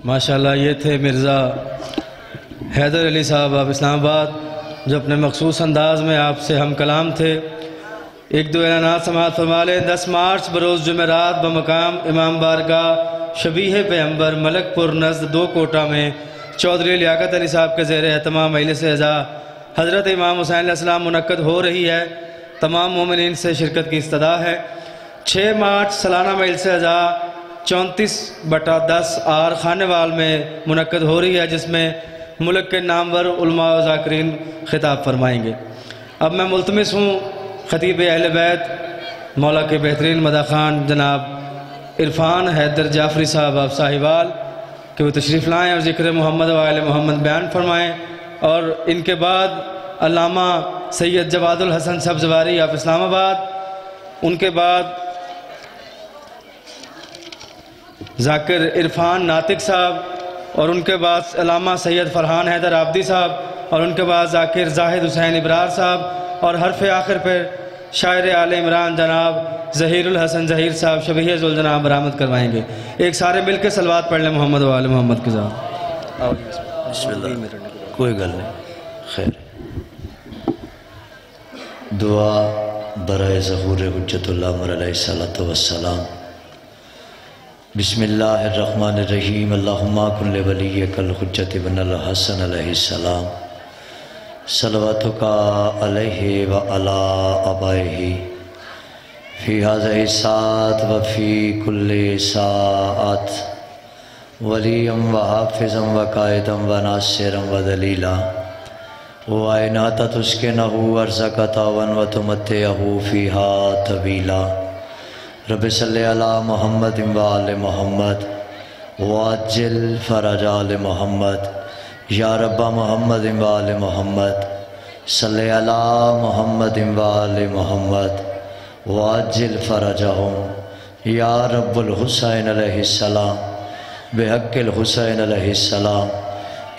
ماشاءاللہ یہ تھے مرزا حیدر علی صاحب آپ اسلام آباد، جو اپنے مخصوص انداز میں آپ سے ہم کلام تھے۔ ایک دو اعلانات سماعت فرما لیں۔ 10 مارچ بروز جمعرات بمقام امام بارگاہ شبیہ پیغمبر ملک پور نزد 2 کوٹہ میں چودھری لیاقت علی صاحب کے زیر اہتمام مجلس عزا حضرت امام حسین علیہ السلام منعقد ہو رہی ہے۔ تمام مومنین سے شرکت کی استدعا ہے۔ 6 مارچ سالانہ مجلس عزا 34/10 آر خانیوال میں منعقد ہو رہی ہے، جس میں ملک کے نامور علماء و ذاکرین خطاب فرمائیں گے۔ اب میں ملتمس ہوں خطیب اہل بیت مولا کے بہترین مداح خان جناب عرفان حیدر جعفری صاحب آپ صاحبال کہ وہ تشریف لائیں اور ذکر محمد و آل محمد بیان فرمائیں، اور ان کے بعد علامہ سید جواد الحسن سبزواری آپ اسلام آباد، ان کے بعد ذاکر عرفان ناطق صاحب، اور ان کے بعد علامہ سید فرحان حیدر عابدی صاحب، اور ان کے بعد ذاکر زاہد حسین ابرار صاحب، اور حرف آخر پر شاعر آل عمران جناب ظہیر الحسن ظہیر صاحب شبیہ ذوالجناح برآمد کروائیں گے۔ ایک سارے مل کے صلوات پڑھ لیں محمد و آل محمد کے ساتھ۔ بسم اللہ، کوئی گل نہیں، خیر دعا برائے ظہور حجت اللہ عمر علیہ السلام۔ بسم اللہ الرحمن الرحیم، اللہم کن ولیک الحجت بن الحسن علیہ السلام، صلواتک علیہ وعلی آبائہ فی ہذہ الساعۃ وفی کل ساعۃ ولیم وحافظا وقائدا وناصرا ودلیلا وعینات تسکنہ ارزقتا وتمتعہ فیہا طویلا۔ رب صلی علی محمد وآل محمد وعجل فرج آل محمد، یا رب محمد وآل محمد صلی علی محمد وآل محمد وعجل فرجہم، یا رب الحسین علیہ السلام بحق الحسین علیہ السلام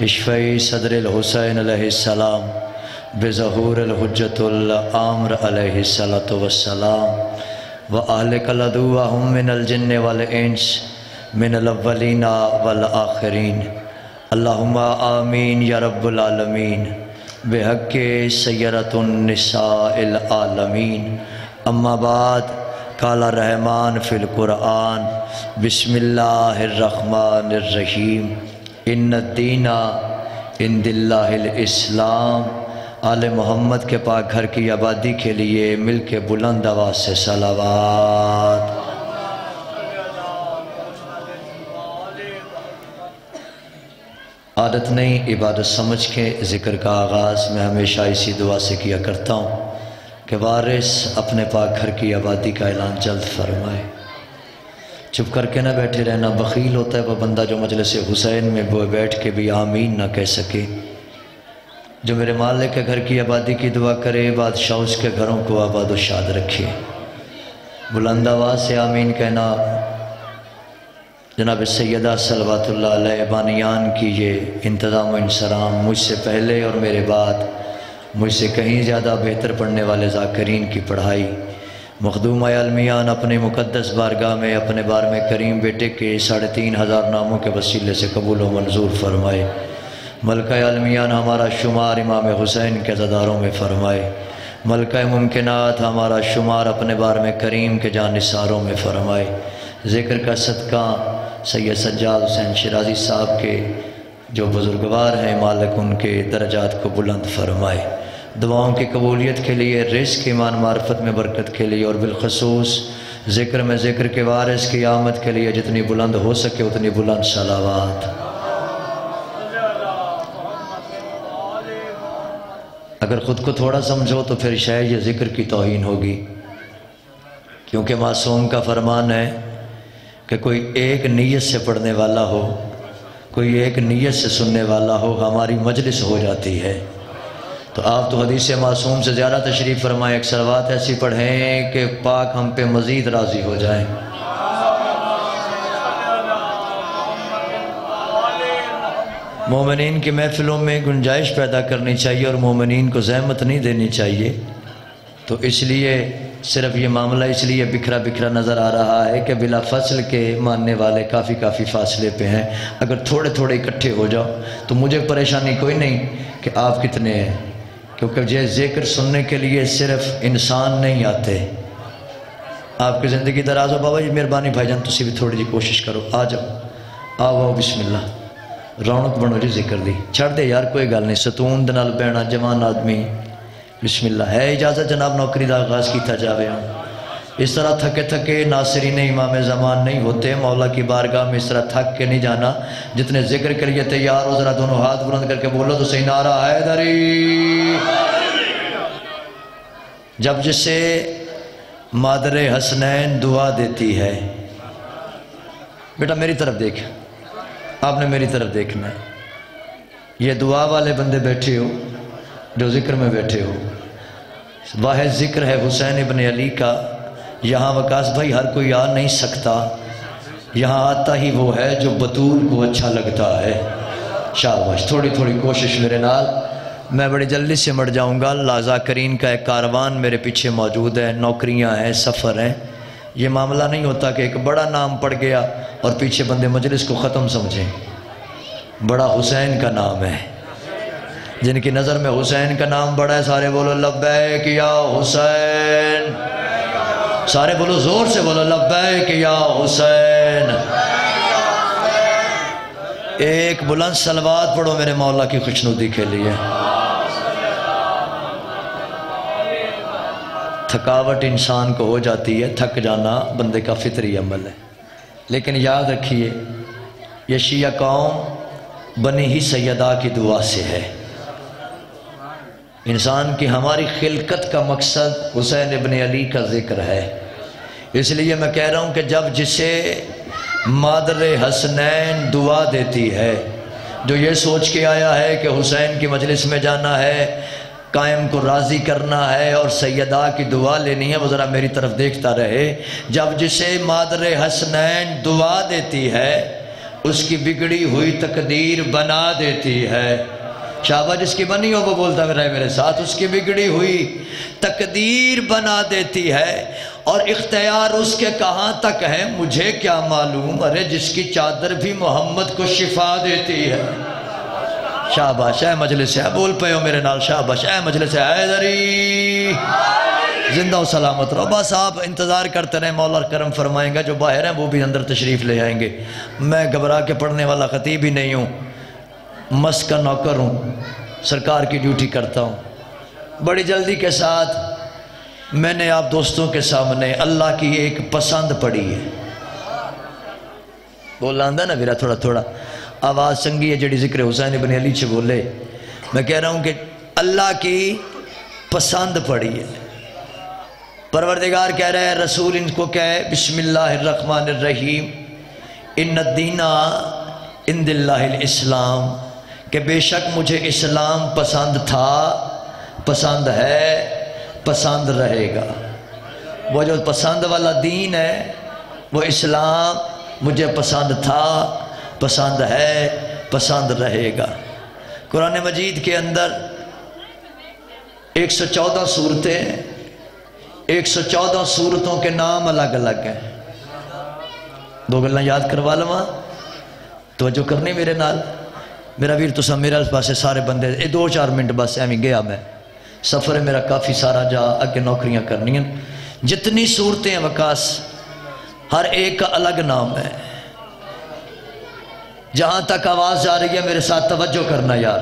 اشفعی صدر الحسین علیہ السلام بظہور الحجت العامر علیہ السلام وَأَهْلِكَ الْعَدُوَّهُمْ مِنَ الْجِنِّ وَالْإِنسِ مِنَ الْأَوَّلِينَ وَالْآخِرِينَ اللہم آمین یا رب العالمین بحق سیرۃ النساء العالمین۔ اما بعد، قال الرحمن فی القرآن بسم اللہ الرحمن الرحیم، ان الدین عند اللہ الاسلام۔ آل محمد کے پاک گھر کی آبادی کے لیے مل کے بلند آواز سے صلوات۔ عادت نہیں، عبادت سمجھ کے ذکر کا آغاز میں ہمیشہ اسی دعا سے کیا کرتا ہوں کہ وارث اپنے پاک گھر کی آبادی کا اعلان جلد فرمائے۔ چپ کر کے نہ بیٹھے رہنا، بخیل ہوتا ہے وہ بندہ جو مجلس حسین میں بیٹھ کے بھی آمین نہ کہہ سکے۔ جو میرے مالک کے گھر کی آبادی کی دعا کرے، بادشاہ اس کے گھروں کو آباد و شاد رکھے۔ بلند آواز سے آمین کہنا جناب سیدہ صلوات اللہ علیہ بانیان کی یہ انتظام و انصرام مجھ سے پہلے اور میرے بعد مجھ سے کہیں زیادہ بہتر پڑھنے والے ذاکرین کی پڑھائی مخدوم عالمیان اپنے مقدس بارگاہ میں اپنے بار میں کریم بیٹے کے 3500 ناموں کے وسیلے سے قبول و منظور فرمائے۔ ملکہ عالمیان ہمارا شمار امام حسین کے عزاداروں میں فرمائے۔ ملکہ ممکنات ہمارا شمار اپنے بار میں کریم کے جانثاروں میں فرمائے۔ ذکر کا صدقہ سید سجاد حسین شیرازی صاحب کے جو بزرگوار ہیں، مالک ان کے درجات کو بلند فرمائے۔ دعاؤں کی قبولیت کے لیے، رزق ایمان معرفت میں برکت کے لیے، اور بالخصوص ذکر میں ذکر کے وارث کی آمد کے لیے جتنی بلند ہو سکے اتنی بلند صلوات۔ اگر خود کو تھوڑا سمجھو تو پھر شاید یہ ذکر کی توہین ہوگی، کیونکہ معصوم کا فرمان ہے کہ کوئی ایک نیت سے پڑھنے والا ہو، کوئی ایک نیت سے سننے والا ہو، ہماری مجلس ہو جاتی ہے۔ تو آپ تو حدیث معصوم سے زیادہ تشریف فرمائیں، ایک صلوات ایسی پڑھیں کہ پاک ہم پہ مزید راضی ہو جائیں۔ مومنین کی محفلوں میں گنجائش پیدا کرنی چاہیے اور مومنین کو زحمت نہیں دینی چاہیے، تو اس لیے صرف یہ معاملہ اس لیے بکھرا بکھرا نظر آ رہا ہے کہ بلا فصل کے ماننے والے کافی فاصلے پہ ہیں. اگر تھوڑے تھوڑے اکٹھے ہو جاؤ تو مجھے پریشانی کوئی نہیں کہ آپ کتنے ہیں، کیونکہ یہ ذکر سننے کے لیے صرف انسان نہیں آتے. آپ کی زندگی دراز ہو بابا جی، مہربانی بھائی جان تسی بھی تھوڑی جی کوشش کرو، آ جاؤ آؤ بسم اللہ، رونق بنو جی ذکر دی. چھڑ دے یار کوئی گل نہیں، ستون دے نال بہنا جوان آدمی. بسم اللہ. ہے اجازت جناب نوکری دا آغاز کیتا جاوے ہوں. اس طرح تھکے تھکے ناصرین امام زمان نہیں ہوتے. مولا کی بارگاہ میں اس طرح تھک کے نہیں جانا. جتنے ذکر کے لیے تیار ہو ذرا دونوں ہاتھ بلند کر کے بولو تو صحیح نعرہ حیدری. جب جسے مادر حسنین دعا دیتی ہے، بیٹا میری طرف دیکھ، آپ نے میری طرف دیکھنا ہے. یہ دعا والے بندے بیٹھے ہو جو ذکر میں بیٹھے ہو، واحد ذکر ہے حسین ابن علی کا. یہاں وکاس بھائی ہر کوئی آ نہیں سکتا، یہاں آتا ہی وہ ہے جو بطول کو اچھا لگتا ہے. شاباش، تھوڑی تھوڑی کوشش میرے نال. میں بڑی جلدی سے مڑ جاؤں گا. اللہ ذاکرین کا ایک کاروان میرے پیچھے موجود ہے، نوکریاں ہیں، سفر ہیں. یہ معاملہ نہیں ہوتا کہ ایک بڑا نام پڑ گیا اور پیچھے بندے مجلس کو ختم سمجھیں. بڑا حسین کا نام ہے. جن کی نظر میں حسین کا نام بڑا ہے سارے بولو لبیک یا حسین. سارے بولو زور سے بولو لبیک یا حسین. ایک بلند صلوات پڑھو میرے مولا کی خوشنودی کے لیے. تھکاوٹ انسان کو ہو جاتی ہے، تھک جانا بندے کا فطری عمل ہے، لیکن یاد رکھیے یہ شیعہ قوم بنی ہی سیدہ کی دعا سے ہے. انسان کی ہماری خلقت کا مقصد حسین ابن علی کا ذکر ہے. اس لیے میں کہہ رہا ہوں کہ جب جسے مادر حسنین دعا دیتی ہے، جو یہ سوچ کے آیا ہے کہ حسین کی مجلس میں جانا ہے، قائم کو راضی کرنا ہے اور سیدہ کی دعا لینی ہے، وہ ذرا میری طرف دیکھتا رہے. جب جسے مادر حسنین دعا دیتی ہے، اس کی بگڑی ہوئی تقدیر بنا دیتی ہے. شاباش، جس کی بنی ہو وہ بولتا رہے میرے ساتھ. اس کی بگڑی ہوئی تقدیر بنا دیتی ہے، اور اختیار اس کے کہاں تک ہے مجھے کیا معلوم. ارے جس کی چادر بھی محمد کو شفا دیتی ہے. شاباش، اے مجلس ہے، بول پے ہو میرے نال. شاباش، اے مجلس ہے حیدری، زندہ و سلامت رہو. بس آپ انتظار کرتے رہیں، مولا کرم فرمائیں گا. جو باہر ہیں وہ بھی اندر تشریف لے آئیں گے. میں گھبرا کے پڑھنے والا خطیب ہی نہیں ہوں، مس کا نوکر ہوں، سرکار کی ڈیوٹی کرتا ہوں. بڑی جلدی کے ساتھ میں نے آپ دوستوں کے سامنے اللہ کی ایک پسند پڑھی ہے. بولا آندہ نا میرا تھوڑا تھوڑا آواز سنگی ہے جڑی ذکر حسین ابن علی سے بولے. میں کہہ رہا ہوں کہ اللہ کی پسند پڑھی ہے. پروردگار کہہ رہا ہے، رسول ان کو کہے بسم اللہ الرحمن الرحیم ان الدین عند اللہ الاسلام، کہ بے شک مجھے اسلام پسند تھا، پسند ہے، پسند رہے گا. وہ جو پسند والا دین ہے وہ اسلام مجھے پسند تھا، پسند ہے، پسند رہے گا. قرآن مجید کے اندر 114 صورتیں ہیں. 114 صورتوں کے نام الگ الگ ہیں. دو گلیں یاد کروا لواں، توجہ کرنی میرے نال. میرا ویر تسا میرے پاسے سارے بندے 2-4 منٹ بس ایویں گیا. میں سفر ہے میرا کافی سارا، جا اگے نوکریاں کرنی ہیں. جتنی صورتیں ہیں وکاس، ہر ایک کا الگ نام ہے. جہاں تک آواز جا رہی ہے میرے ساتھ توجہ کرنا یار.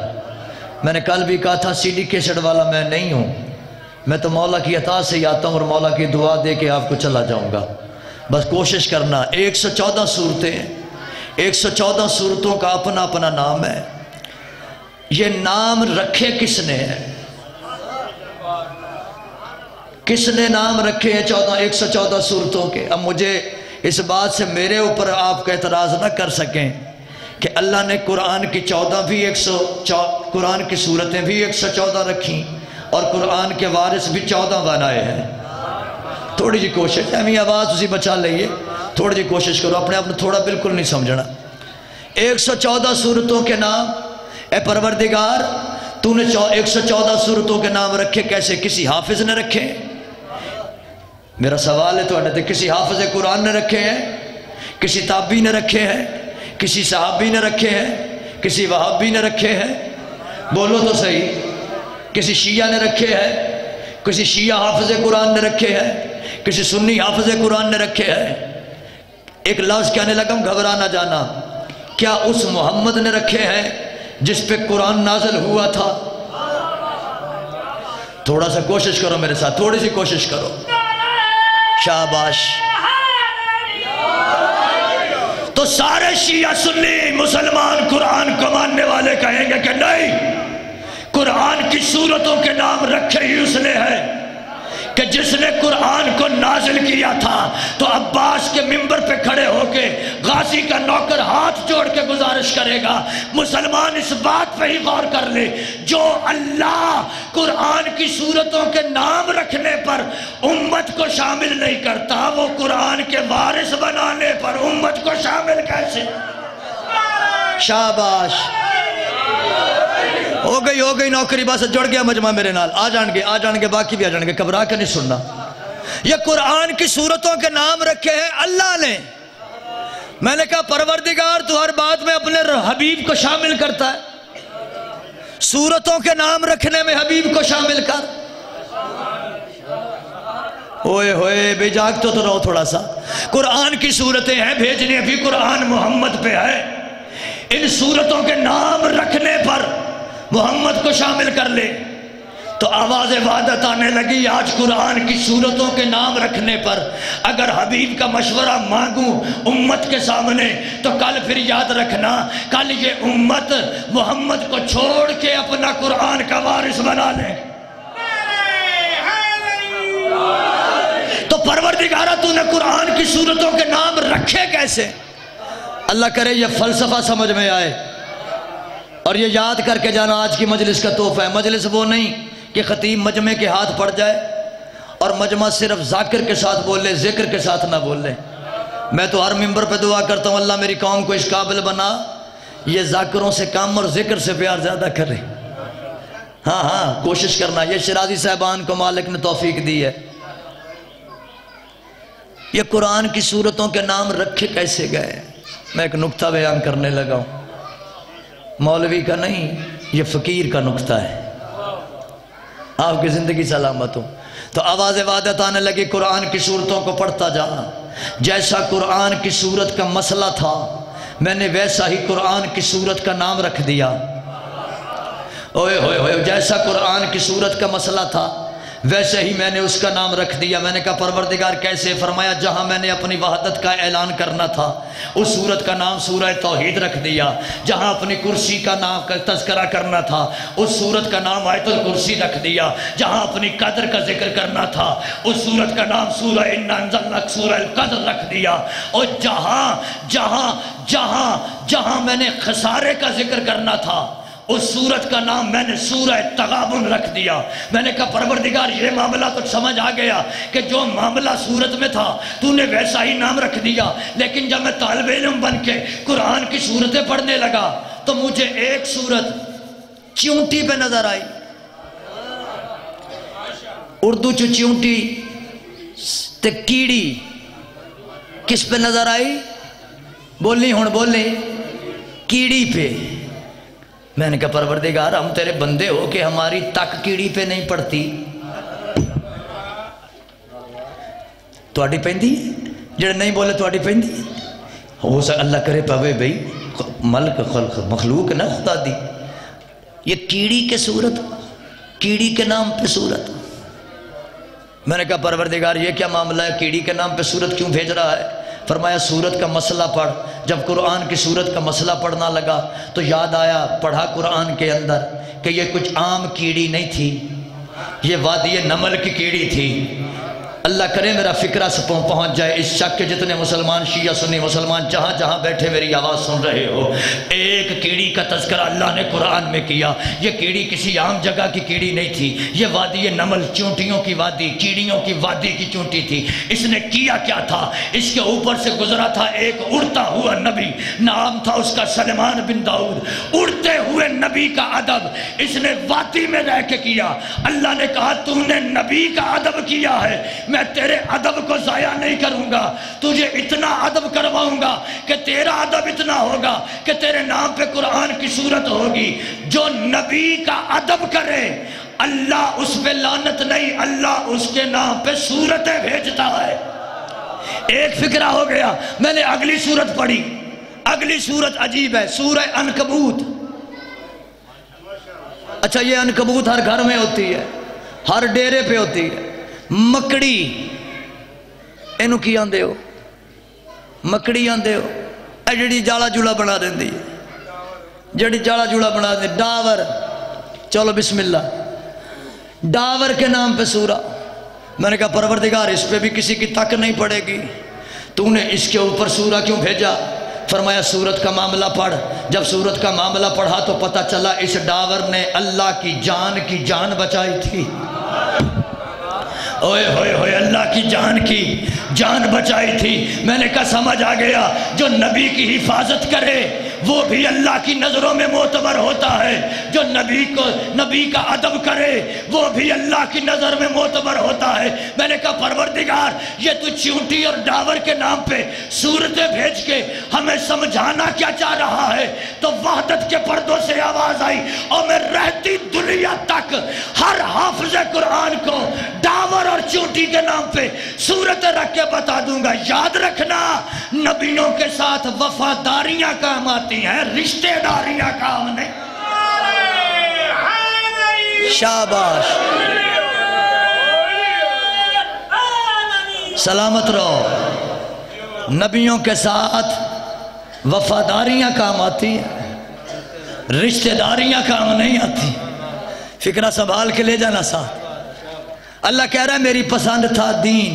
میں نے کل بھی کہا تھا CD کیسٹ والا میں نہیں ہوں، میں تو مولا کی عطا سے ہی آتا ہوں اور مولا کی دعا دے کے آپ کو چلا جاؤں گا. بس کوشش کرنا. 114 صورتیں ہیں. 114 صورتوں کا اپنا اپنا نام ہے. یہ نام رکھے کس نے ہے؟ کس نے نام رکھے ہیں 114 صورتوں کے؟ اب مجھے اس بات سے میرے اوپر آپ کا اعتراض نہ کر سکیں کہ اللہ نے قرآن کی 14 بھی قرآن کی صورتیں بھی 114 رکھیں اور قرآن کے وارث بھی 14 بنائے ہیں. تھوڑی جی کوشش، ہمیں آواز اسی بچا لئیے، تھوڑی جی کوشش کرو. اپنے آپ نے تھوڑا بالکل نہیں سمجھنا. 114 صورتوں کے نام. اے پروردگار تو نے 114 صورتوں کے نام رکھے کیسے؟ کسی حافظ نے رکھے؟ میرا سوال ہے تو کسی حافظ قرآن نے رکھے ہیں؟ کسی تابعی نے رکھے ہیں؟ کسی صحابی نے رکھے ہیں؟ کسی وہابی نے رکھے ہیں؟ بولو تو صحیح. کسی شیعہ نے رکھے ہیں؟ کسی شیعہ حافظ قرآن نے رکھے ہیں؟ کسی سنی حافظ قرآن نے رکھے ہیں؟ ایک لفظ کہنے لگا ہوں، گھبرا نہ جانا. کیا اس محمد نے رکھے ہیں جس پہ قرآن نازل ہوا تھا؟ تھوڑا سا کوشش کرو میرے ساتھ، تھوڑی سی کوشش کرو. شاباش. تو سارے شیعہ سنی مسلمان قرآن کو ماننے والے کہیں گے کہ نہیں، قرآن کی سورتوں کے نام رکھے ہی اس نے ہے کہ جس نے قرآن کو نازل کیا تھا. تو عباس کے منبر پہ کھڑے ہو کے غازی کا نوکر ہاتھ جوڑ کے گزارش کرے گا، مسلمان اس بات پہ ہی غور کر لے، جو اللہ قرآن کی سورتوں کے نام رکھنے پر امت کو شامل نہیں کرتا، وہ قرآن کے وارث بنانے پر امت کو شامل کیسے؟ شاباش. ہو گئی نوکری، بس جڑ گیا مجمع میرے نال. آ جان گے باقی بھی آ جان گے، گھبرا کے نہیں سننا. یہ قرآن کی سورتوں کے نام رکھے ہیں اللہ نے. میں نے کہا پروردگار تو ہر بات میں اپنے حبیب کو شامل کرتا ہے، سورتوں کے نام رکھنے میں حبیب کو شامل کر. ہوئے ہوئے بے جاگ تو رہو تھوڑا سا. قرآن کی سورتیں ہیں، بھیجنے بھی قرآن محمد پہ ہے، ان سورتوں کے نام رکھنے پر محمد کو شامل کر لے. تو آواز وحدت آنے لگی، آج قرآن کی سورتوں کے نام رکھنے پر اگر حبیب کا مشورہ مانگوں امت کے سامنے تو کل پھر یاد رکھنا، کل یہ امت محمد کو چھوڑ کے اپنا قرآن کا وارث بنا لے. تو پروردگارہ تو نے قرآن کی سورتوں کے نام رکھے کیسے؟ اللہ کرے یہ فلسفہ سمجھ میں آئے اور یہ یاد کر کے جانا آج کی مجلس کا تحفہ ہے. مجلس وہ نہیں کہ خطیب مجمع کے ہاتھ پڑ جائے اور مجمع صرف ذاکر کے ساتھ بولے، ذکر کے ساتھ نہ بولے. میں تو ہر ممبر پہ دعا کرتا ہوں اللہ میری قوم کو اس قابل بنا یہ ذاکروں سے کم اور ذکر سے پیار زیادہ کرے. ہاں کوشش کرنا. یہ شرازی صاحبان کو مالک نے توفیق دی ہے. یہ قرآن کی سورتوں کے نام رکھے کیسے گئے؟ میں ایک نکتہ بیان کرنے لگا ہوں، مولوی کا نہیں، یہ فقیر کا نکتہ ہے. آپ کی زندگی سلامت ہو. تو آواز وحدت آنے لگی، قرآن کی سورتوں کو پڑھتا جا. جیسا قرآن کی سورت کا مسئلہ تھا میں نے ویسا ہی قرآن کی سورت کا نام رکھ دیا. اوئے ہوئے ہوئے، جیسا قرآن کی سورت کا مسئلہ تھا ویسے ہی میں نے اس کا نام رکھ دیا. میں نے کہا پروردگار کیسے؟ فرمایا جہاں میں نے اپنی وحدت کا اعلان کرنا تھا اس سورت کا نام سورہ توحید رکھ دیا. جہاں اپنی کرسی کا نام کا تذکرہ کرنا تھا اس سورت کا نام آیت الکرسی رکھ دیا. جہاں اپنی قدر کا ذکر کرنا تھا اس سورت کا نام سورہ انا انزلنا سورہ القدر رکھ دیا. اور جہاں میں نے خسارے کا ذکر کرنا تھا اس سورت کا نام میں نے سورہ تغابن رکھ دیا. میں نے کہا پروردگار یہ معاملہ تو سمجھ آ گیا کہ جو معاملہ سورت میں تھا تو نے ویسا ہی نام رکھ دیا، لیکن جب میں طالب علم بن کے قرآن کی سورتیں پڑھنے لگا تو مجھے ایک سورت چونٹی پہ نظر آئی. اردو چونٹی تے کیڑی کس پہ نظر آئی؟ بولی ہون بولی کیڑی پہ. میں نے کہا پروردگار ہم تیرے بندے ہو کہ ہماری تک کیڑی پہ نہیں پڑتی. تواڈی پیندی جڑے نہیں بولے تواڈی پیندی ہو سکتا اللہ کرے پوے بھئی ملک خلق مخلوق نہ خدا دی. یہ کیڑی کے صورت، کیڑی کے نام پہ صورت. میں نے کہا پروردگار یہ کیا معاملہ ہے، کیڑی کے نام پہ صورت کیوں بھیج رہا ہے؟ فرمایا سورت کا مسئلہ پڑھ. جب قرآن کی سورت کا مسئلہ پڑھنا لگا تو یاد آیا، پڑھا قرآن کے اندر کہ یہ کچھ عام کیڑی نہیں تھی، یہ وادی نمل کی کیڑی تھی. اللہ کرے میرا فکرہ سے پہنچ جائے اس شک کے جتنے مسلمان شیعہ سنی مسلمان جہاں جہاں بیٹھے میری آواز سن رہے ہو، ایک کیڑی کا تذکرہ اللہ نے قرآن میں کیا. یہ کیڑی کسی عام جگہ کی کیڑی نہیں تھی، یہ وادی نمل چونٹیوں کی وادی، کیڑیوں کی وادی کی چونٹی تھی. اس نے کیا کیا تھا؟ اس کے اوپر سے گزرا تھا ایک اڑتا ہوا نبی، نام تھا اس کا سلیمان بن داؤد. اڑتے ہوئے نبی کا ادب اس نے وادی میں رہ کے کیا. اللہ نے کہا تم نے نبی کا ادب کیا ہے، میں تیرے ادب کو ضائع نہیں کروں گا، تجھے اتنا ادب کرواؤں گا کہ تیرا ادب اتنا ہوگا کہ تیرے نام پہ قرآن کی سورت ہوگی۔ جو نبی کا ادب کرے اللہ اس پہ لعنت نہیں، اللہ اس کے نام پہ سورتیں بھیجتا ہے۔ ایک فکرہ ہو گیا۔ میں نے اگلی سورت پڑھی، اگلی سورت عجیب ہے، سورہ عنکبوت۔ اچھا یہ عنکبوت ہر گھر میں ہوتی ہے، ہر ڈیرے پہ ہوتی ہے۔ مکڑی اینو کی آندے ہو؟ مکڑی آندے ہو؟ اے جڑی جالا جولا بنا دیندی ہے، جڑی جالا جولا بنا دیندی، ڈاور۔ چلو بسم اللہ، ڈاور کے نام پہ سورہ۔ میں نے کہا پروردگار اس پہ بھی کسی کی تک نہیں پڑے گی، تو نے اس کے اوپر سورہ کیوں بھیجا؟ فرمایا سورت کا معاملہ پڑھ۔ جب سورت کا معاملہ پڑھا تو پتہ چلا اس ڈاور نے اللہ کی جان بچائی تھی۔ اوئے ہوئے ہوئے، اللہ کی جان بچائی تھی۔ میں نے کہا سمجھ آ گیا، جو نبی کی حفاظت کرے وہ بھی اللہ کی نظروں میں معتبر ہوتا ہے، جو نبی کا ادب کرے وہ بھی اللہ کی نظر میں معتبر ہوتا ہے۔ میں نے کہا پروردگار یہ تو چونٹی اور ڈاور کے نام پہ صورتیں بھیج کے ہمیں سمجھانا کیا چاہ رہا ہے؟ تو وحدت کے پردوں سے آواز آئی اور میں رہتی دنیا تک ہر حافظ قرآن کو ڈاور اور چونٹی کے نام پہ صورتیں رکھ کے بتا دوں گا۔ یاد رکھنا نبیوں کے ساتھ وفاداریاں کام آتی ہیں، رشتہ داریاں کام نہیں۔ شاباش، سلامت رہو۔ نبیوں کے ساتھ وفاداریاں کام آتی ہیں، رشتہ داریاں کام نہیں آتی۔ فکرہ سنبھال کے لے جانا ساتھ۔ اللہ کہہ رہا ہے میری پسند تھا دین۔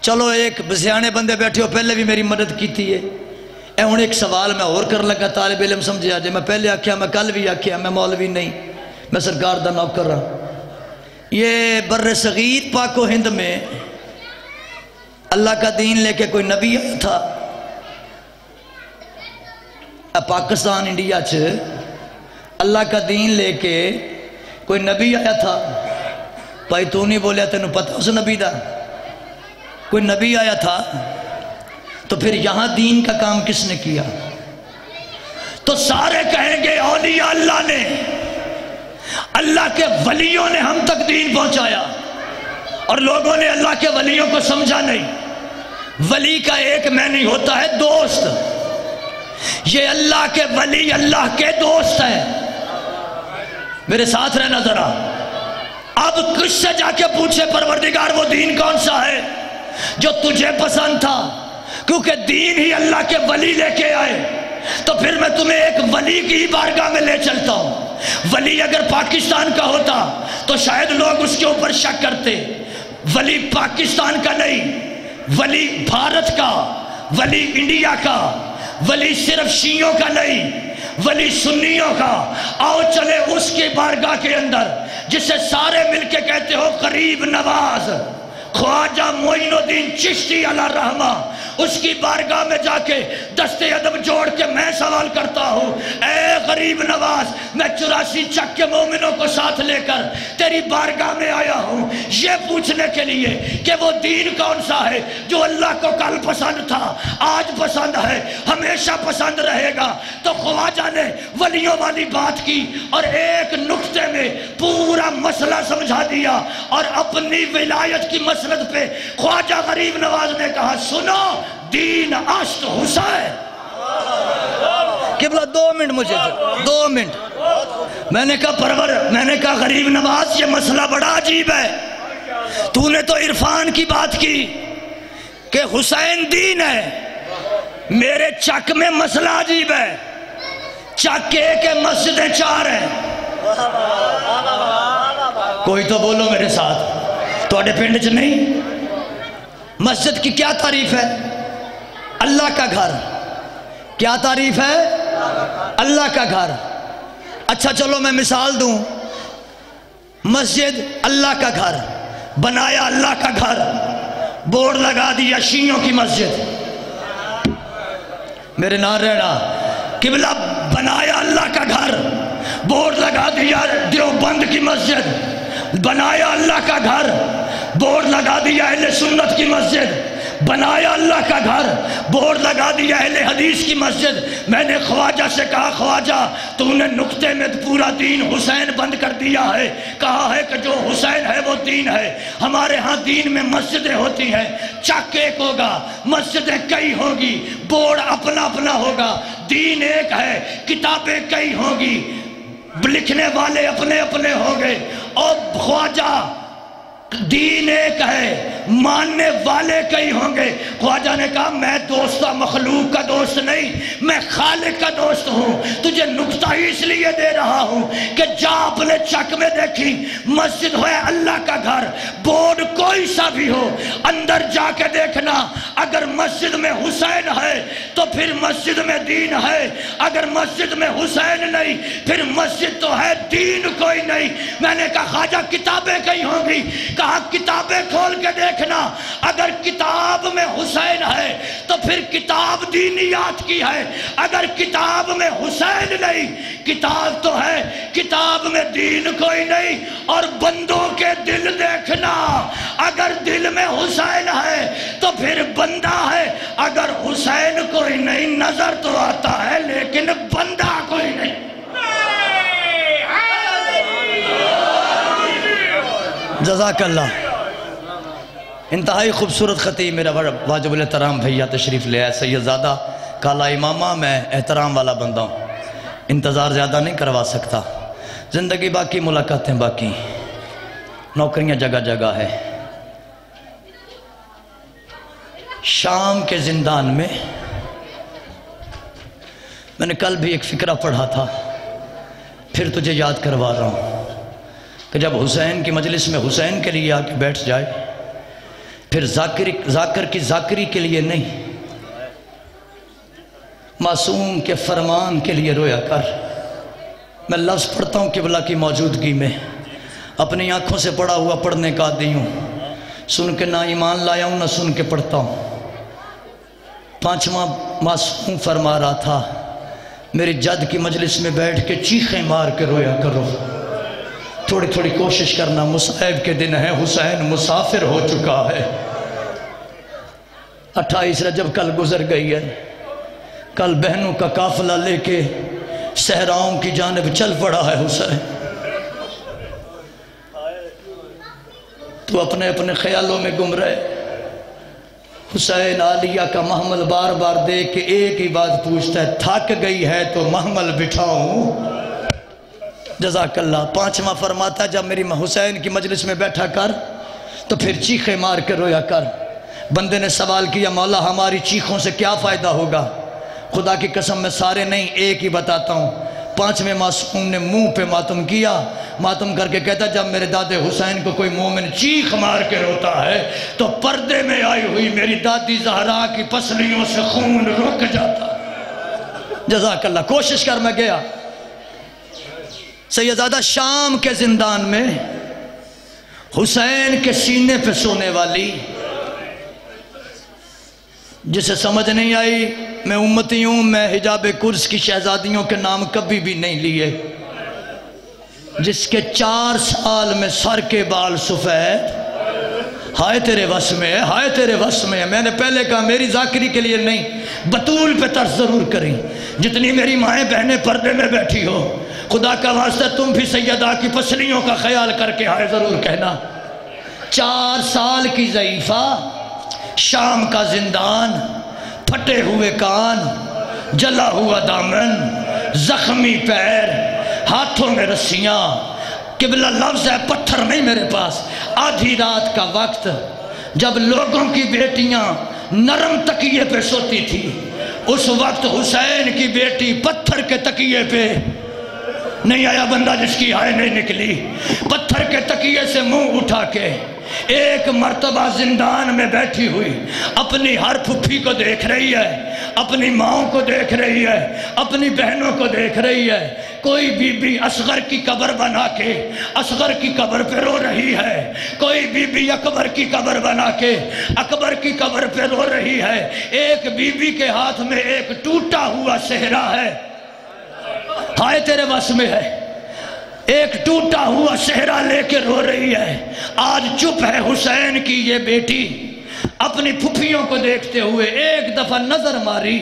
چلو ایک سیانے بندے بیٹھے ہو، پہلے بھی میری مدد کی تھی۔ اے ہوں ایک سوال میں اور کر لگا، طالب علم سمجھے آجے۔ میں پہلے آکھیا، میں کل بھی آکھیا، میں مولوی نہیں، میں سرکار دا نوکر رہا۔ یہ بر صغیر پاک و ہند میں اللہ کا دین لے کے کوئی نبی آیا تھا؟ پاکستان انڈیا اللہ کا دین لے کے کوئی نبی آیا تھا؟ بھائی تو نہیں بولیا، تینوں پتہ اس نبی دا؟ کوئی نبی آیا تھا؟ تو پھر یہاں دین کا کام کس نے کیا؟ تو سارے کہیں گے اولیاء اللہ نے، اللہ کے ولیوں نے ہم تک دین پہنچایا، اور لوگوں نے اللہ کے ولیوں کو سمجھا نہیں۔ ولی کا ایک معنی ہوتا ہے دوست، یہ اللہ کے ولی اللہ کے دوست ہیں۔ میرے ساتھ رہنا ذرا۔ اب کس سے جا کے پوچھے پروردگار وہ دین کون سا ہے جو تجھے پسند تھا؟ کیونکہ دین ہی اللہ کے ولی لے کے آئے۔ تو پھر میں تمہیں ایک ولی کی بارگاہ میں لے چلتا ہوں۔ ولی اگر پاکستان کا ہوتا تو شاید لوگ اس کے اوپر شک کرتے۔ ولی پاکستان کا نہیں، ولی بھارت کا، ولی انڈیا کا، ولی صرف شیعوں کا نہیں، ولی سنیوں کا۔ آؤ چلے اس کی بارگاہ کے اندر جسے سارے مل کے کہتے ہو غریب نواز، خواجہ معین الدین چشتی علیہ الرحمہ۔ اس کی بارگاہ میں جا کے دست ادب جوڑ کے میں سوال کرتا ہوں، اے غریب نواز، میں 84 چک کے مومنوں کو ساتھ لے کر تیری بارگاہ میں آیا ہوں یہ پوچھنے کے لیے کہ وہ دین کون سا ہے جو اللہ کو کل پسند تھا، آج پسند ہے، ہمیشہ پسند رہے گا۔ تو خواجہ نے ولیوں والی بات کی اور ایک نقطے میں پورا مسئلہ سمجھا دیا، اور اپنی ولایت کی مسند پہ خواجہ غریب نواز نے کہا سنو دین عشق حسین۔ قبلہ 2 منٹ مجھے 2 منٹ۔ میں نے کہا غریب نواز یہ مسئلہ بڑا عجیب ہے، تو نے تو عرفان کی بات کی کہ حسین دین ہے، میرے چک میں مسئلہ عجیب ہے، چک ایک ہے مسجدیں 4 ہیں۔ کوئی تو بولو میرے ساتھ، توڑے پنڈ چ نہیں؟ مسجد کی کیا تعریف ہے؟ اللہ کا گھر۔ کیا تعریف ہے؟ اللہ کا گھر۔ اچھا چلو میں مثال دوں، مسجد اللہ کا گھر، بنایا اللہ کا گھر، بورڈ لگا دیا شیعوں کی مسجد۔ میرے نہ رہنا، قبلہ بنایا اللہ کا گھر، بورڈ لگا دیا دیوبند کی مسجد، بنایا اللہ کا گھر، بورڈ لگا دیا اہل سنت کی مسجد، بنایا اللہ کا گھر، بورڈ لگا دیا اہل حدیث کی مسجد۔ میں نے خواجہ سے کہا خواجہ تو نے نقطے میں پورا دین حسین بند کر دیا ہے، کہا ہے کہ جو حسین ہے وہ دین ہے۔ ہمارے ہاں دین میں مسجدیں ہوتی ہیں، چک ایک ہوگا، مسجدیں کئی ہوں گی، بورڈ اپنا اپنا ہوگا، دین ایک ہے، کتابیں کئی ہوں گی، لکھنے والے اپنے اپنے ہوں گے، اور خواجہ دین ایک ہے، ماننے والے کئی ہوں گے۔ خواجہ نے کہا میں دوستہ مخلوق کا دوست نہیں، میں خالق کا دوست ہوں، تجھے نکتہ اس لیے دے رہا ہوں کہ جا اپنے چک میں دیکھی، مسجد ہے اللہ کا گھر، بورڈ کوئی سا بھی ہو، اندر جا کے دیکھنا، اگر مسجد میں حسین ہے تو پھر مسجد میں دین ہے، اگر مسجد میں حسین نہیں پھر مسجد تو ہے، دین کوئی نہیں۔ میں نے کہا خواجہ کتابیں کئی ہوں گی، کہا کتابیں کھول کے دیکھنا، اگر کتاب میں حسین ہے تو پھر کتاب دینیات کی ہے، اگر کتاب میں حسین نہیں، کتاب تو ہے، کتاب میں دین کوئی نہیں۔ اور بندوں کے دل دیکھنا، اگر دل میں حسین ہے تو پھر بندہ ہے، اگر حسین کوئی نہیں، نظر تو آتا ہے لیکن بندہ کوئی نہیں۔ جزاک اللہ۔ انتہائی خوبصورت خطیب میرا واجب الاحترام بھیا تشریف لے آئے، سید زادہ کالا امامہ، میں احترام والا بندہ ہوں، انتظار زیادہ نہیں کروا سکتا، زندگی باقی، ملاقاتیں باقی، نوکریاں جگہ جگہ ہے۔ شام کے زندان میں میں نے کل بھی ایک فقرہ پڑھا تھا، پھر تجھے یاد کروا رہا ہوں کہ جب حسین کی مجلس میں حسین کے لیے آ کے بیٹھ جائے، پھر ذاکر کی ذاکری کے لیے نہیں، معصوم کے فرمان کے لیے رویا کر۔ میں لفظ پڑھتا ہوں قبلہ کی موجودگی میں، اپنی آنکھوں سے پڑھا ہوا پڑھنے کا عادی ہوں، سن کے نہ ایمان لایا ہوں نہ سن کے پڑھتا ہوں۔ 5واں معصوم فرما رہا تھا میری جد کی مجلس میں بیٹھ کے چیخیں مار کے رویا کرو، تھوڑی تھوڑی کوشش کرنا، مصائب کے دن ہے، حسین مسافر ہو چکا ہے۔ 28 رجب کل گزر گئی ہے، کل بہنوں کا قافلہ لے کے صحراؤں کی جانب چل پڑا ہے حسین۔ تو اپنے اپنے خیالوں میں گم رہے، حسین عالیہ کا محمل بار بار دیکھ کے ایک ہی بات پوچھتا ہے، تھک گئی ہے تو محمل بٹھاؤں؟ جزاک اللہ۔ 5واں فرماتا ہے جب میری حسین کی مجلس میں بیٹھا کر تو پھر چیخیں مار کے رویا کر۔ بندے نے سوال کیا مولا ہماری چیخوں سے کیا فائدہ ہوگا؟ خدا کی قسم میں سارے نہیں ایک ہی بتاتا ہوں۔ 5ویں معصوم نے منہ پہ ماتم کیا، ماتم کر کے کہتا جب میرے دادے حسین کو کوئی مومن چیخ مار کے روتا ہے تو پردے میں آئی ہوئی میری دادی زہرا کی پسلیوں سے خون رک جاتا۔ جزاک اللہ۔ کوشش کر، میں گیا سیدزادہ شام کے زندان میں حسین کے سینے پہ سونے والی، جسے سمجھ نہیں آئی میں امتی ہوں، میں حجاب کرس کی شہزادیوں کے نام کبھی بھی نہیں لیے، جس کے 4 سال میں سر کے بال سفید، ہائے تیرے وس میں ہے، ہائے تیرے وس میں ہے۔ میں نے پہلے کہا میری ذاکری کے لیے نہیں، بطول پہ ترس ضرور کریں، جتنی میری مائیں بہنیں پردے میں بیٹھی ہو، خدا کا واسطہ تم بھی سیدہ کی پسلیوں کا خیال کر کے ہائے ضرور کہنا۔ 4 سال کی ضعیفہ، شام کا زندان، پھٹے ہوئے کان، جلا ہوا دامن، زخمی پیر، ہاتھوں میں رسیاں، قبلہ لفظ ہے پتھر نہیں میرے پاس۔ آدھی رات کا وقت جب لوگوں کی بیٹیاں نرم تکیے پہ سوتی تھی، اس وقت حسین کی بیٹی پتھر کے تکیے پہ نہیں آیا بندہ جس کی ہائے نہیں نکلی، پتھر کے تکیے سے منہ اٹھا کے ایک مرتبہ زندان میں بیٹھی ہوئی اپنی ہر پھپھی کو دیکھ رہی ہے، اپنی ماؤں کو دیکھ رہی ہے، اپنی بہنوں کو دیکھ رہی ہے۔ کوئی بی بی اصغر کی قبر بنا کے اصغر کی قبر پہ رو رہی ہے، کوئی بی بی اکبر کی قبر بنا کے اکبر کی قبر پہ رو رہی ہے۔ ایک بی بی کے ہاتھ میں ایک ٹوٹا ہوا صحرا ہے، ہائے تیرے وس میں ہے۔ ایک ٹوٹا ہوا صحرا لے کے رو رہی ہے. آج چپ ہے حسین کی یہ بیٹی. اپنی پھپھیوں کو دیکھتے ہوئے ایک دفعہ نظر ماری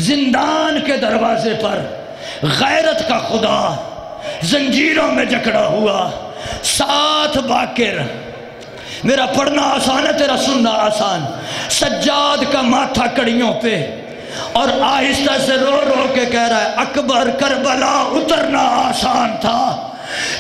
زندان کے دروازے پر. غیرت کا خدا زنجیروں میں جکڑا ہوا. 7 باقر. میرا پڑھنا آسان ہے، تیرا سننا آسان. سجاد کا ماتھا کڑیوں پہ اور آہستہ سے رو رو کے کہہ رہا ہے اکبر کربلا اترنا آسان تھا.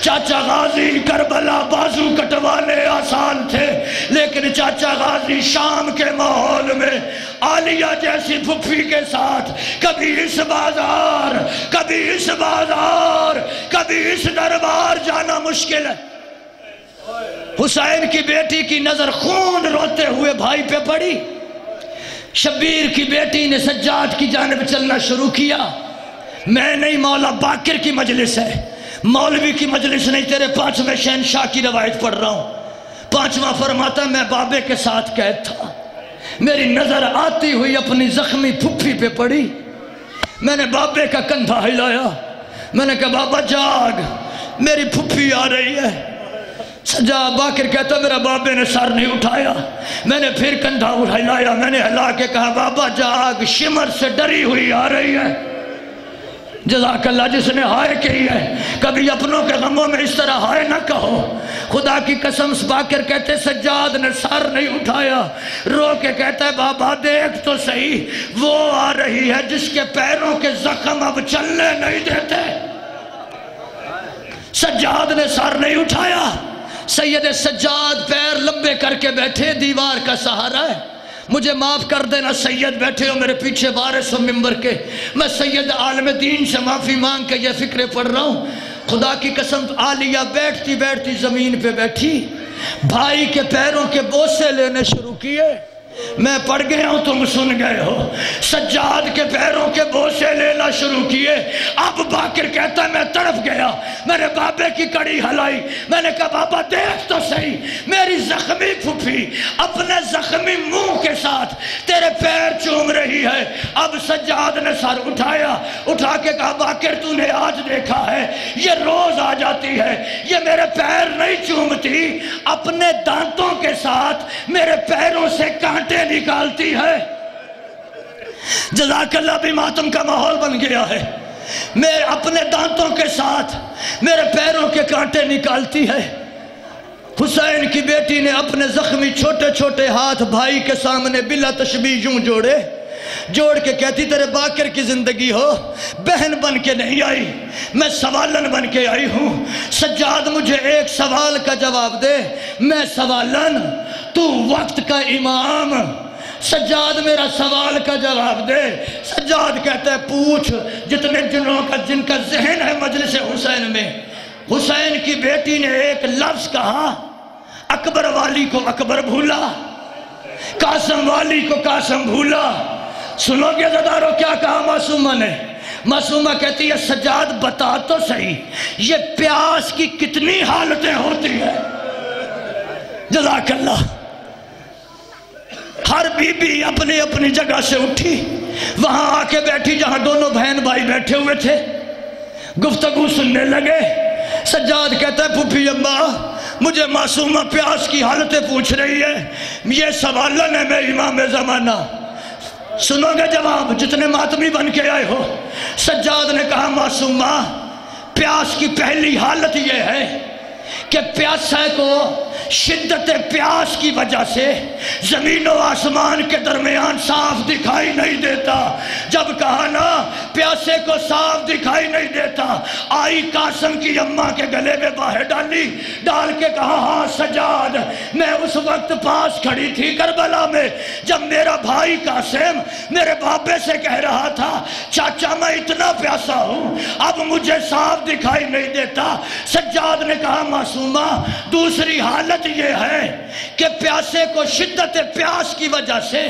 چاچا غازی کربلا بازو کٹوانے آسان تھے، لیکن چاچا غازی شام کے ماحول میں عالیہ جیسی پھپھی کے ساتھ کبھی اس بازار، کبھی اس بازار، کبھی اس دربار جانا مشکل ہے. حسین کی بیٹی کی نظر خون روتے ہوئے بھائی پہ پڑی. شبیر کی بیٹی نے سجاد کی جانب چلنا شروع کیا. میں نہیں، مولا باقر کی مجلس ہے، مولوی کی مجلس نہیں. تیرے 5ویں شہنشاہ کی روایت پڑھ رہا ہوں. 5واں فرماتا میں بابے کے ساتھ قید تھا. میری نظر آتی ہوئی اپنی زخمی پھپھی پہ پڑی. میں نے بابے کا کندھا ہلایا. میں نے کہا بابا جاگ، میری پھپھی آ رہی ہے. سجاد باقر کہتا میرا بابے نے سر نہیں اٹھایا. میں نے پھر کندھا ہلایا. میں نے ہلا کے کہا بابا جاگ، شمر سے ڈری ہوئی آ رہی ہے. جزاک اللہ. جس نے ہائے کہی ہے کبھی اپنوں کے غموں میں اس طرح ہائے نہ کہو. خدا کی قسم باقر کہتے سجاد نے سر نہیں اٹھایا. رو کے کہتا ہے بابا دیکھ تو صحیح، وہ آ رہی ہے جس کے پیروں کے زخم اب چلنے نہیں دیتے. سجاد نے سر نہیں اٹھایا. سید سجاد پیر لمبے کر کے بیٹھے، دیوار کا سہارا ہے. مجھے معاف کر دینا سید بیٹھے ہو میرے پیچھے وارث ہو ممبر کے. میں سید عالم دین سے معافی مانگ کے یہ فکرے پڑھ رہا ہوں. خدا کی قسم عالیہ بیٹھتی بیٹھتی زمین پہ بیٹھی، بھائی کے پیروں کے بوسے لینے شروع کیے. میں پڑھ گیا ہوں تم سن گئے ہو. سجاد کے پیروں کے بوسے لینا شروع کیے. اب باقر کہتا ہے میں تڑپ گیا. میں نے بابے کی کڑی ہلائی. میں نے کہا بابا دیکھ تو صحیح، میری زخمی پھپھی اپنے زخمی منہ کے ساتھ تیرے پیر چوم رہی ہے. اب سجاد نے سر اٹھایا، اٹھا کے کہا باقر تو نے آج دیکھا ہے یہ روز آ جاتی ہے، یہ میرے پیر نہیں چومتی، اپنے دانتوں کے ساتھ میرے پیروں سے کانٹے نکالتی ہے. جزاک اللہ. بھی ماتم کا ماحول بن گیا ہے. میں اپنے دانتوں کے ساتھ میرے پیروں کے کانٹے نکالتی ہے. حسین کی بیٹی نے اپنے زخمی چھوٹے چھوٹے ہاتھ بھائی کے سامنے بلا تشبیہ یوں جوڑے، جوڑ کے کہتی تیرے باقر کی زندگی ہو، بہن بن کے نہیں آئی، میں سوالن بن کے آئی ہوں. سجاد مجھے ایک سوال کا جواب دے. میں سوالن، تو وقت کا امام. سجاد میرا سوال کا جواب دے. سجاد کہتا ہے پوچھ. جتنے جن کا ذہن ہے مجلس حسین میں. حسین کی بیٹی نے ایک لفظ کہا، اکبر والی کو اکبر بھولا، قاسم والی کو قاسم بھولا. سنو گے زدارو کیا کہا معصومہ نے؟ معصومہ کہتی ہے سجاد بتا تو صحیح یہ پیاس کی کتنی حالتیں ہوتی ہیں. جزاک اللہ. ہر بی بی اپنی اپنی جگہ سے اٹھی، وہاں آ کے بیٹھی جہاں دونوں بہن بھائی بیٹھے ہوئے تھے. گفتگو سننے لگے. سجاد کہتا ہے پھوپھی اماں مجھے معصومہ پیاس کی حالتیں پوچھ رہی ہے، یہ سوالن ہے میں امام زمانہ. سنو گے جواب جتنے ماتمی بن کے آئے ہو. سجاد نے کہا معصومہ پیاس کی پہلی حالت یہ ہے کہ پیاسے کو شدت پیاس کی وجہ سے زمین و آسمان کے درمیان صاف دکھائی نہیں دیتا. جب کہا نا پیاسے کو صاف دکھائی نہیں دیتا، آئی قاسم کی اماں کے گلے میں باہیں ڈالی، ڈال کے کہا ہاں سجاد میں اس وقت پاس کھڑی تھی کربلا میں جب میرا بھائی قاسم میرے بابے سے کہہ رہا تھا چاچا میں اتنا پیاسا ہوں اب مجھے صاف دکھائی نہیں دیتا. سجاد نے کہا معصومہ دوسری حالت یہ ہے کہ پیاسے کو شدت پیاس کی وجہ سے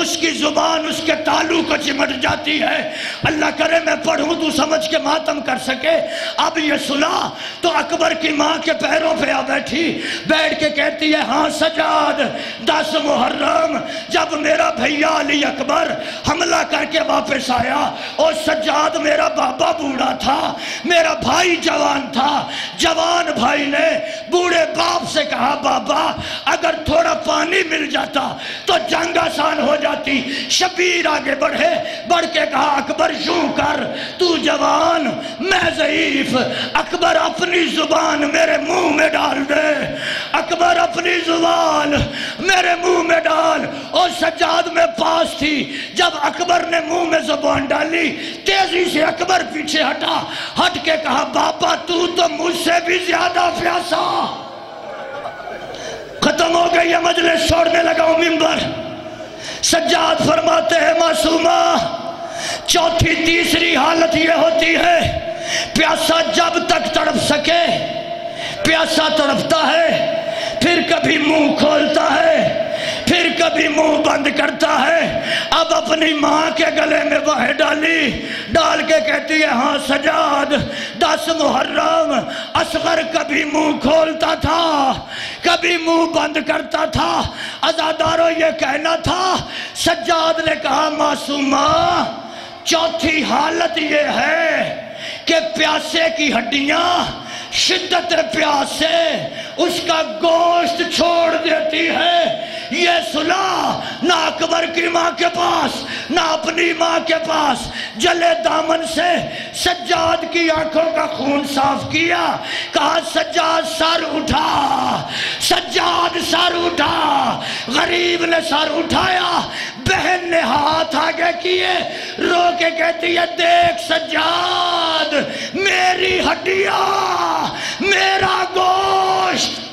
اس کی زبان اس کے تالو کو چمٹ جاتی ہے. اللہ کرے میں پڑھوں تو سمجھ کے ماتم کر سکے. اب یہ سنا تو اکبر کی ماں کے پیروں پہ آ بیٹھی, بیٹھ کے کہتی ہے ہاں سجاد 10 محرم جب میرا بھیا علی اکبر حملہ کر کے واپس آیا اور سجاد میرا بابا بوڑھا تھا, میرا بھائی جوان تھا. جوان بھائی نے بوڑھے باپ سے کہا بابا اگر تھوڑا پانی مل جاتا تو جنگ آسان ہو جاتی. شبیر آگے بڑھے, بڑھ کے کہا اکبر یوں کر, تو جوان میں ضعیف, اکبر اپنی زبان میرے منہ میں ڈال دے, اکبر اپنی زبان میرے منہ میں ڈال. اور سجاد میں پاس تھی, جب اکبر نے منہ میں زبان ڈالی تیزی سے اکبر پیچھے ہٹا, ہٹ کے کہا بابا تو مجھ سے بھی زیادہ پیاسا. ختم ہو گئی یہ مجلس, چھوڑنے لگا ہوں منبر. سجاد فرماتے ہیں معصومہ چوتھی تیسری حالت یہ ہوتی ہے پیاسا جب تک تڑپ سکے پیاسا تڑپتا ہے, پھر کبھی منہ کھولتا ہے, پھر کبھی منہ بند کرتا ہے. اب اپنی ماں کے گلے میں باہیں ڈالی, ڈال کے کہتی ہے ہاں سجاد 10 محرم اصغر کبھی منہ کھولتا تھا کبھی منہ بند کرتا تھا. عزادارو یہ کہنا تھا. سجاد نے کہا معصومہ چوتھی حالت یہ ہے کہ پیاسے کی ہڈیاں شدت پیاس سے اس کا گوشت چھوڑ دیتی ہے. یہ سلا نہ اکبر کی ماں کے پاس نہ اپنی ماں کے پاس, جلے دامن سے سجاد کی آنکھوں کا خون صاف کیا, کہا سجاد سر اٹھا, سجاد سر اٹھا. غریب نے سر اٹھایا, بہن نے ہاتھ آگے کیے, رو کے کہتی ہے دیکھ سجاد میری ہڈیاں میرا گوشت